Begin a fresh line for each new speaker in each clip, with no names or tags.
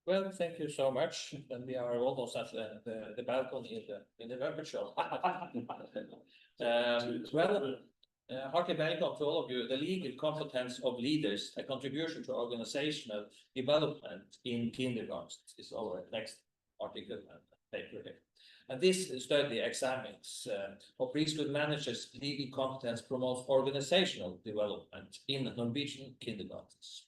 Well, thank you so much. And we are almost at the balcony in the virtual. Heartily welcome to all of you. The legal competence of leaders, a contribution to organizational development in kindergarten is our next article and paper here. And this study examines how preschool managers' legal competence promotes organizational development in Norwegian kindergartens.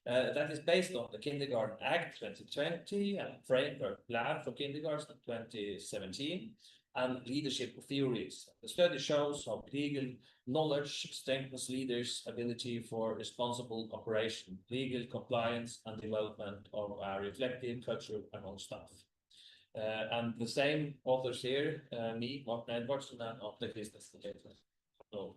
That is based on the Kindergarten Act 2020 and Framework Plan for Kindergarten 2017 and leadership theories. The study shows how legal knowledge strengthens leaders' ability for responsible operation, legal compliance, and development of a reflective culture among staff. And the same authors here, me, Morten, Edvardsen, and Atle Kristensen. So,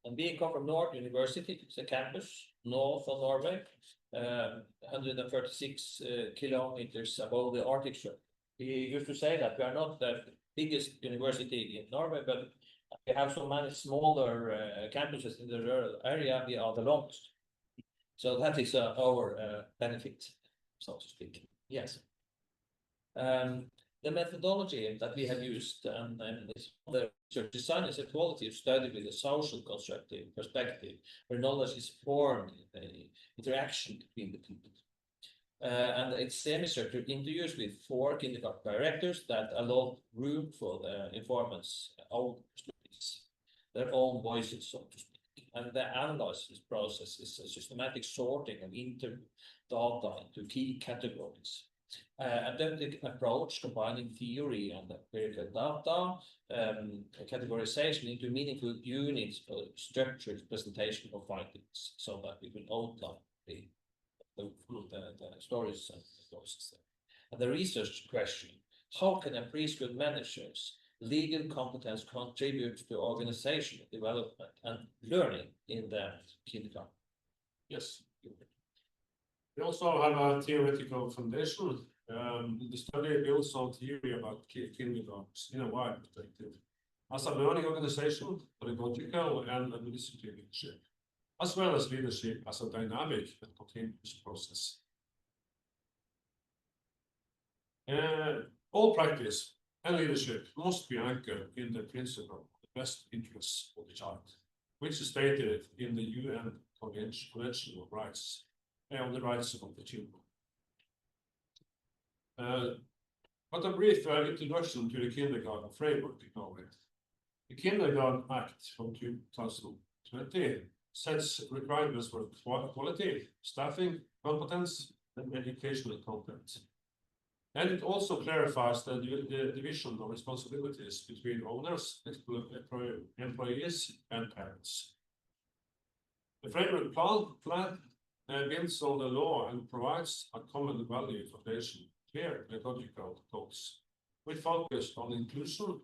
and we come from Norway University, it's a campus north of Norway, 136 kilometers above the Arctic Circle. We used to say that we are not the biggest university in Norway, but we have so many smaller campuses in the rural area, we are the longest. So that is our benefit, so to speak. Yes. The methodology that we have used and this the research design is a qualitative study with a social constructive perspective, where knowledge is formed in the interaction between the people. And it's semi-structured interviews with 4 kindergarten directors that allow room for the informants' own stories, their own voices, so to speak. And the analysis process is a systematic sorting of interview data into key categories. Adaptive approach combining theory and empirical data, categorization into meaningful units for structured presentation of findings, so that we can outline the stories and the process. And the research question: how can a preschool manager's legal competence contribute to organizational development and learning in the kindergarten?
Yes. We also have a theoretical foundation. The study builds on theory about kindergartens in a wide perspective, as a learning organization, pedagogical and administrative leadership, as well as leadership as a dynamic and continuous process. All practice and leadership must be anchored in the principle of the best interests of the child, which is stated in the UN Convention of Rights on the rights of the children. But a brief introduction to the kindergarten framework in Norway. The Kindergarten Act from 2020 sets requirements for quality, staffing, competence, and educational content. And it also clarifies the division of responsibilities between owners, employees, and parents. The framework plan builds on the law and provides a common value foundation, clear pedagogical goals, with focus on inclusion,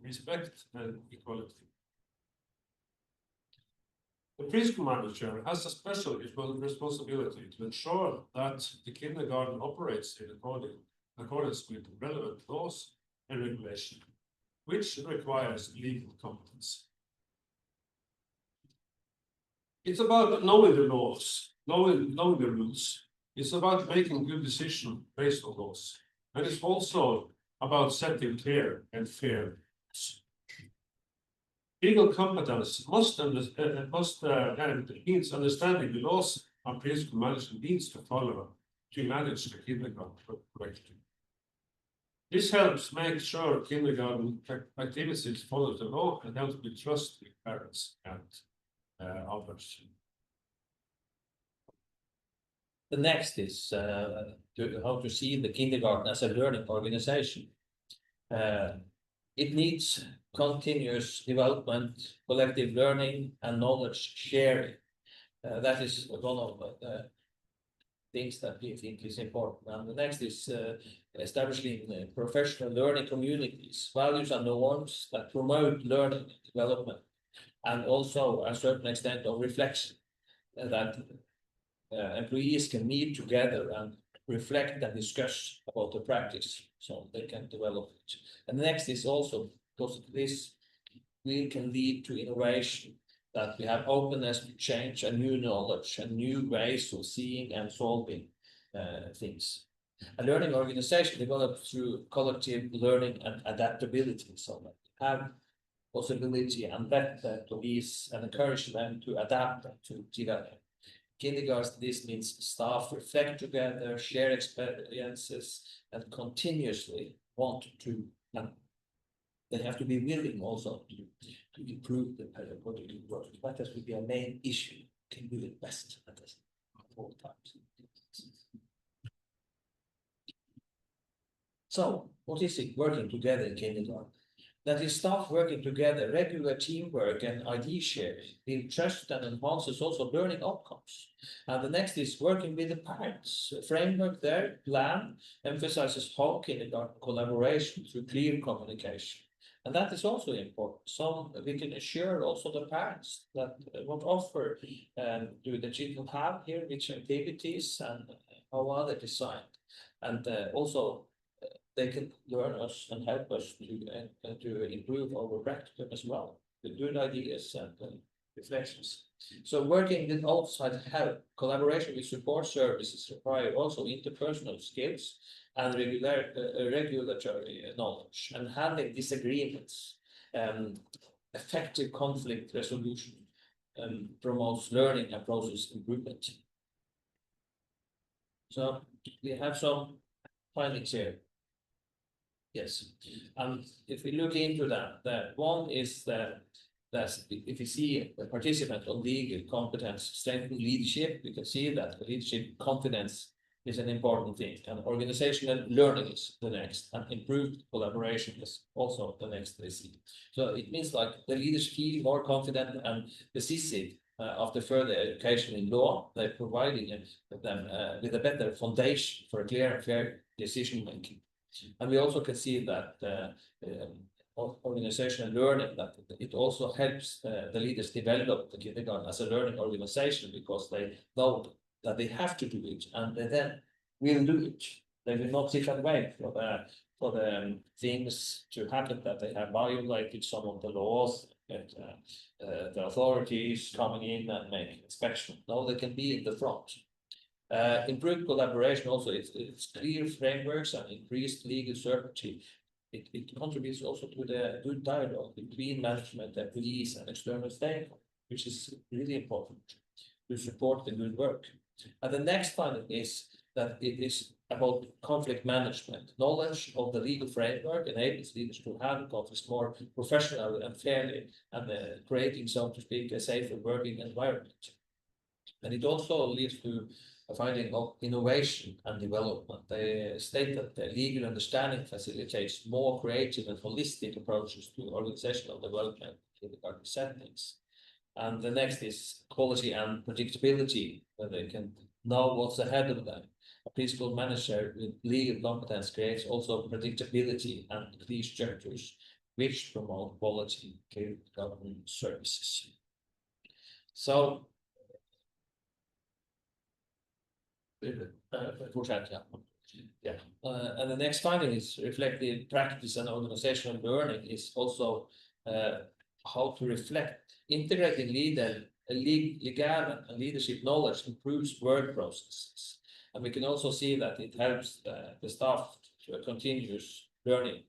respect, and equality. The preschool manager has a special responsibility to ensure that the kindergarten operates in accordance with relevant laws and regulation, which requires legal competence. It's about knowing the laws, knowing the rules. It's about making good decisions based on laws. And it's also about setting clear and fair rules. Legal competence must means understanding the laws and preschool management needs to follow to manage the kindergarten correctly. This helps make sure kindergarten activities follow the law and helps with trust with parents and others.
The next is how to see the kindergarten as a learning organization. It needs continuous development, collective learning, and knowledge sharing. That is one of the things that we think is important. And the next is establishing professional learning communities, values and norms that promote learning and development, and also a certain extent of reflection that employees can meet together and reflect and discuss about the practice so they can develop it. And the next is also because this can lead to innovation, that we have openness to change and new knowledge and new ways of seeing and solving things. A learning organization developed through collective learning and adaptability, so that we have possibility and let the employees and encourage them to adapt and to develop. Kindergarten, this means staff reflect together, share experiences, and continuously want to, and they have to be willing also to improve the pedagogical work. That has to be a main issue. Can do it best at all times. So, what is it working together in kindergarten? That is staff working together, regular teamwork and idea sharing, build trust and enhances also learning outcomes. And the next is working with the parents. A framework there, plan, emphasizes how kindergarten collaboration through clear communication. And that is also important. So we can assure also the parents that what offer do the children have here, which activities and how are they designed. And also they can learn us and help us to improve our practice as well, with good ideas and reflections. So working with outside help, collaboration with support services require also interpersonal skills and regulatory knowledge, and handling disagreements, effective conflict resolution, promotes learning and process improvement. So we have some findings here. Yes, and if we look into that one is that if you see the participant on legal competence, strengthening leadership, we can see that leadership confidence is an important thing, and organizational learning is the next, and improved collaboration is also the next they see. So it means like the leaders feel more confident and decisive after further education in law. They're providing them with a better foundation for a clear and fair decision making. And we also can see that organizational learning, that it also helps the leaders develop the kindergarten as a learning organization, because they know that they have to do it, and they then will do it. They will not sit and wait for the things to happen, that they have violated some of the laws, and the authorities coming in and make inspection. No, they can be in the front. Improved collaboration also, it's clear frameworks and increased legal certainty. It contributes also to the good dialogue between management, employees, and external stakeholders, which is really important to support the good work. And the next finding is that it is about conflict management. Knowledge of the legal framework enables leaders to handle conflicts more professionally and fairly, and creating, so to speak, a safer working environment. And it also leads to a finding of innovation and development. They state that the legal understanding facilitates more creative and holistic approaches to organizational development in the kindergarten settings. And the next is quality and predictability, where they can know what's ahead of them. A preschool manager with legal competence creates also predictability and clear structures, which promote quality kindergarten services. So, and the next finding is reflective practice and organizational learning is also how to reflect. Integrating legal and leadership knowledge improves work processes. And we can also see that it helps the staff to continuous learning.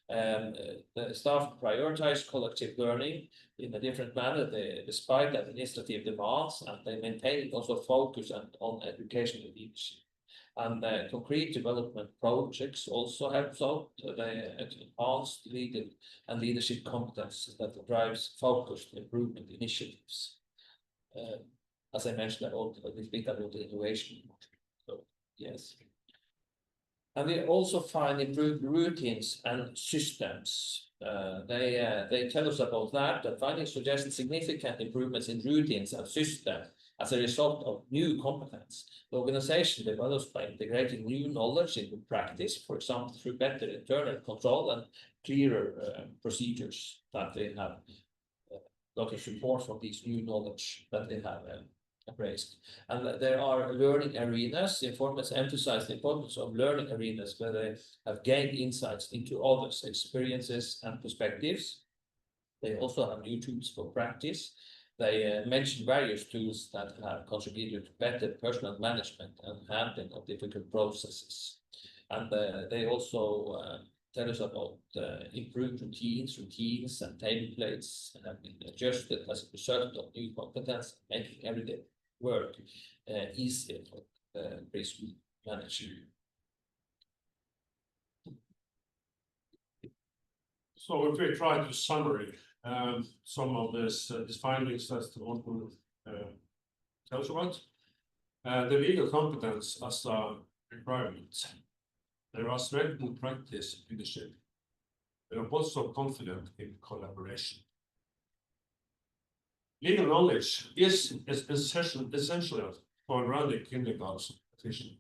The staff prioritize collective learning in a different manner, despite administrative demands, and they maintain also focus on educational leadership. And concrete development projects also helps out. They enhance legal and leadership competence that drives focused improvement initiatives. As I mentioned, a little bit about the innovation. So, yes. And we also find improved routines and systems. They tell us about that findings suggest significant improvements in routines and systems as a result of new competence. The organization develops by integrating new knowledge into practice, for example, through better internal control and clearer procedures that they have got a support from these new knowledge that they have embraced. And there are learning arenas. The informants emphasize the importance of learning arenas where they have gained insights into others' experiences and perspectives. They also have new tools for practice. They mentioned various tools that have contributed to better personal management and handling of difficult processes. And they also tell us about improved routines and templates have been adjusted as a result of new competence, making everyday work easier for the preschool manager.
So if we try to summary some of these findings that Morten tells about, the legal competence as a requirement. There are strengthened practice leadership. They are also confident in collaboration. Legal knowledge is essential for running kindergarten efficiently.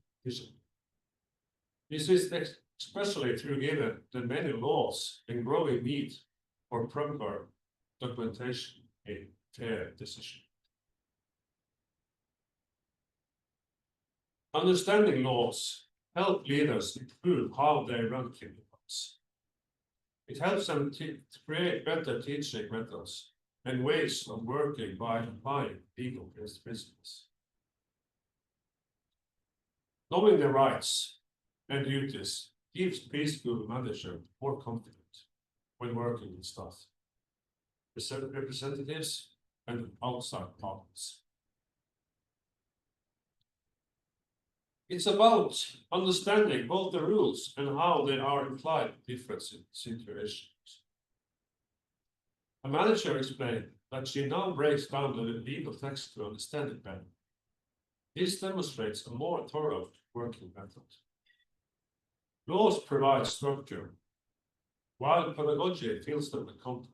This is especially through given the many laws and growing need for proper documentation in fair decision. Understanding laws help leaders improve how they run kindergartens. It helps them to create better teaching methods and ways of working by applying legal principles. Knowing the rights and duties gives preschool manager more confident when working with staff, representatives, and outside partners. It's about understanding both the rules and how they are applied in different situations. A manager explained that she now breaks down the legal text to understand it better. This demonstrates a more thorough working method. Laws provide structure, while pedagogy fills them with content.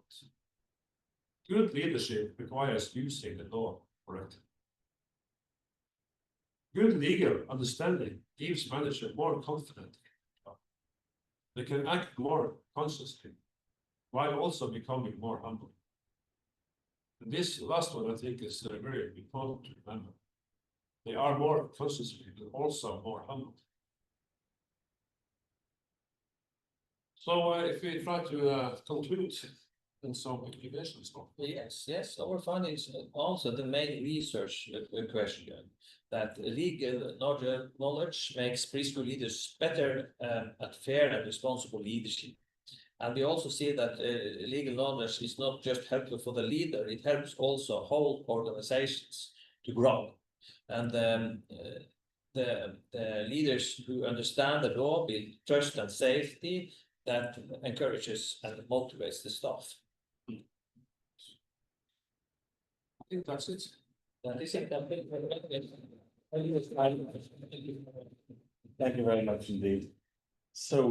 Good leadership requires using the law correctly. Good legal understanding gives managers more confidence. They can act more consciously, while also becoming more humble. And this last one, I think, is very important to remember. They are more consciously, but also more humble. So, if we try to conclude in some implications.
Yes, our findings answer the main research question that legal knowledge makes preschool leaders better at fair and responsible leadership. And we also see that legal knowledge is not just helpful for the leader, it helps also whole organizations to grow. And the leaders who understand the law build trust and safety that encourages and motivates the staff.
I think that's it.
That is it.
Thank you very much indeed. So